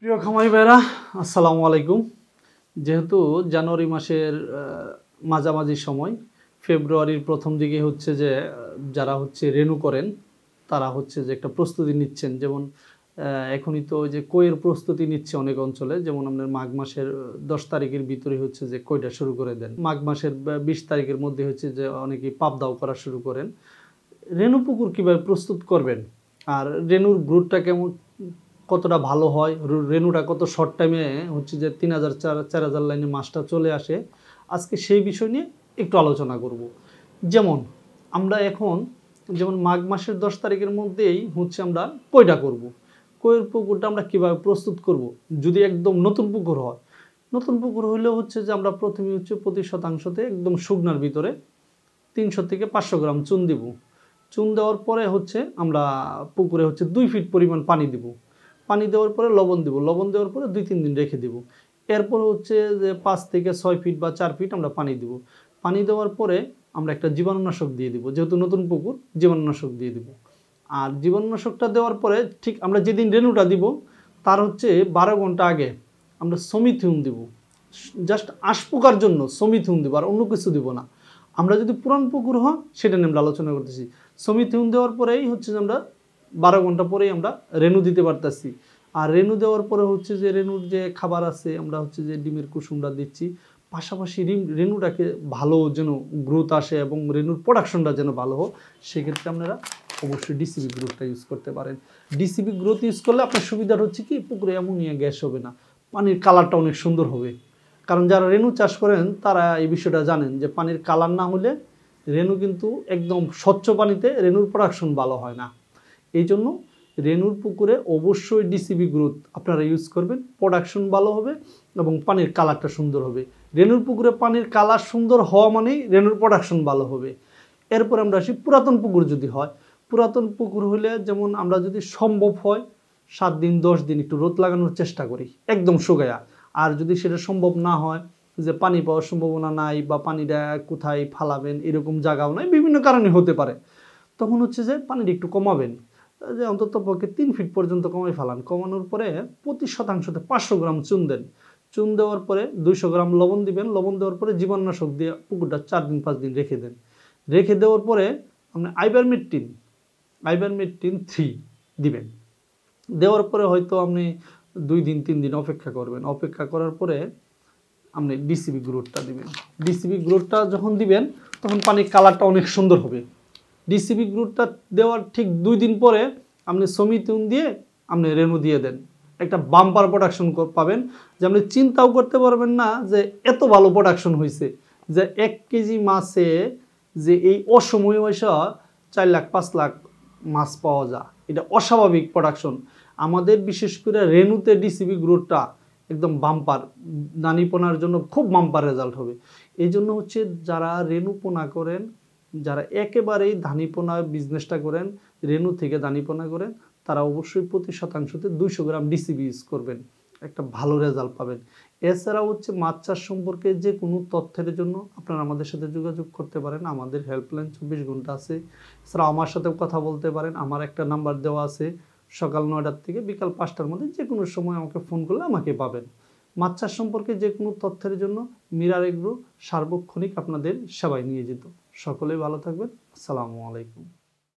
প্রিয় খামারি ভাইরা আসসালামু আলাইকুম। যেহেতু জানুয়ারি মাসের মাঝামাঝি সময়, ফেব্রুয়ারির প্রথম দিকে হচ্ছে যে যারা হচ্ছে রেনু করেন তারা হচ্ছে যে একটা প্রস্তুতি নিচ্ছেন। যেমন এখনই তো ওই যে কইয়ের প্রস্তুতি নিচ্ছে অনেক অঞ্চলে। যেমন আপনার মাঘ মাসের 10 তারিখের ভিতরে হচ্ছে যে কইটা শুরু করে দেন, মাঘ মাসের 20 তারিখের মধ্যে হচ্ছে যে অনেকেই পাপ দাও করা শুরু করেন। রেনু পুকুর কীভাবে প্রস্তুত করবেন আর রেনুর গ্রোথটা কেমন, কতটা ভালো হয়, রেনুটা কত শর্ট টাইমে হচ্ছে যে 3000 4000 লাইনে মাছটা চলে আসে, আজকে সেই বিষয় নিয়ে একটু আলোচনা করব। যেমন আমরা এখন যেমন মাঘ মাসের 10 তারিখের মধ্যেই হচ্ছে আমরা কইটা করব। কইয়ের পুকুরটা আমরা কীভাবে প্রস্তুত করব যদি একদম নতুন পুকুর হয়। নতুন পুকুর হইলেও হচ্ছে যে আমরা প্রথমে হচ্ছে প্রতি শতাংশতে একদম শুকনার ভিতরে 300 থেকে 500 গ্রাম চুন দিব। চুন দেওয়ার পরে হচ্ছে আমরা পুকুরে হচ্ছে 2 ফিট পরিমাণ পানি দিব। পানি দেওয়ার পরে লবণ দিব, লবণ দেওয়ার পরে 2-3 দিন রেখে দিব। এরপর হচ্ছে যে 5 থেকে 6 ফিট বা 4 ফিট আমরা পানি দিব। পানি দেওয়ার পরে আমরা একটা জীবাণুনাশক দিয়ে দিব, যেহেতু নতুন পুকুর জীবাণুনাশক দিয়ে দিব। আর জীবাণুনাশকটা দেওয়ার পরে ঠিক আমরা যেদিন রেনুটা দিব তার হচ্ছে 12 ঘন্টা আগে আমরা সমিথিউম দিব, জাস্ট আঁশ পোকার জন্য সমিথিউম দিব, আর অন্য কিছু দিব না। আমরা যদি পুরান পুকুর হয় সেটা নিয়ে আমরা আলোচনা করতেছি। সমিথিউম দেওয়ার পরেই হচ্ছে যে আমরা 12 ঘন্টা পরেই আমরা রেনু দিতে পারতেছি। আর রেনু দেওয়ার পরে হচ্ছে যে রেনুর যে খাবার আছে আমরা হচ্ছে যে ডিমের কুসুমটা দিচ্ছি, পাশাপাশি রেনুটাকে ভালো যেন গ্রোথ আসে এবং রেনুর প্রোডাকশনটা যেন ভালো হোক, সেক্ষেত্রে আপনারা অবশ্যই ডিসিবি গ্রোথটা ইউজ করতে পারেন। ডিসিবি গ্রোথ ইউজ করলে আপনার সুবিধাটা হচ্ছে কি, পুকুরে অ্যামোনিয়া গ্যাস হবে না, পানির কালারটা অনেক সুন্দর হবে। কারণ যারা রেনু চাষ করেন তারা এই বিষয়টা জানেন যে পানির কালার না হলে রেনু কিন্তু একদম স্বচ্ছ পানিতে রেনুর প্রোডাকশন ভালো হয় না। এই জন্য রেনুর পুকুরে অবশ্যই ডিসিবি গ্রোথ আপনারা ইউজ করবেন, প্রোডাকশন ভালো হবে এবং পানির কালারটা সুন্দর হবে। রেনুর পুকুরে পানির কালার সুন্দর হওয়া মানেই রেনুর প্রোডাকশন ভালো হবে। এরপর আমরা আসি পুরাতন পুকুর যদি হয়। পুরাতন পুকুর হলে যেমন আমরা যদি সম্ভব হয় 7 দিন 10 দিন একটু রোদ লাগানোর চেষ্টা করি একদম শুকায়া। আর যদি সেটা সম্ভব না হয়, যে পানি পাওয়ার সম্ভাবনা নাই বা পানিটা কোথায় ফালাবেন এরকম জায়গাও নাই, বিভিন্ন কারণে হতে পারে, তখন হচ্ছে যে পানিটা একটু কমাবেন, যে অন্তত পক্ষে 3 ফিট পর্যন্ত কমাই ফেলান। কমানোর পরে প্রতি শতাংশতে 500 গ্রাম চুন দেন। চুন দেওয়ার পরে 200 গ্রাম লবণ দিবেন। লবণ দেওয়ার পরে জীবাণুনাশক দিয়ে পুকুরটা 4 দিন 5 দিন রেখে দেন। রেখে দেওয়ার পরে আপনি আইবারমেকটিন 3 দিবেন। দেওয়ার পরে হয়তো আপনি 2 দিন 3 দিন অপেক্ষা করবেন। অপেক্ষা করার পরে আপনি ডিসিবি গ্রোথটা দিবেন। ডিসিবি গ্রোথটা যখন দিবেন তখন পানির কালারটা অনেক সুন্দর হবে। ডিসিবি গ্রোথটা দেওয়ার ঠিক 2 দিন পরে আপনি সমিথিউম দিয়ে আপনি রেনু দিয়ে দেন, একটা বাম্পার প্রোডাকশন পাবেন, যে আপনি চিন্তাও করতে পারবেন না যে এত ভালো প্রোডাকশন হয়েছে। যে 1 কেজি মাছে যে এই অসময়ে পয়সা 4 লাখ 5 লাখ মাছ পাওয়া যায়, এটা অস্বাভাবিক প্রোডাকশন। আমাদের বিশেষ করে রেনুতে ডিসিবি গ্রোথটা একদম বাম্পার, দানিপোনার জন্য খুব বাম্পার রেজাল্ট হবে। এই জন্য হচ্ছে যারা রেনু পোনা করেন, যারা একেবারেই ধানিপোনা বিজনেসটা করেন, রেনু থেকে দানিপোনা করেন, তারা অবশ্যই প্রতি শতাংশতে 200 গ্রাম ডিসিবি ইউজ করবেন, একটা ভালো রেজাল্ট পাবেন। এছাড়াও হচ্ছে মাছ চাষ সম্পর্কে যে কোনো তথ্যের জন্য আপনারা আমাদের সাথে যোগাযোগ করতে পারেন। আমাদের হেল্পলাইন 24 ঘন্টা আছে। এছাড়াও আমার সাথেও কথা বলতে পারেন, আমার একটা নাম্বার দেওয়া আছে, সকাল 9টার থেকে বিকাল 5টার মধ্যে যে কোনো সময় আমাকে ফোন করলে আমাকে পাবেন। মাছ চাষ সম্পর্কে যে কোনো তথ্যের জন্য মিরার এগ্রো সার্বক্ষণিক আপনাদের সেবায় নিয়ে যেত। সকলেই ভালো থাকবেন। আসসালামু আলাইকুম।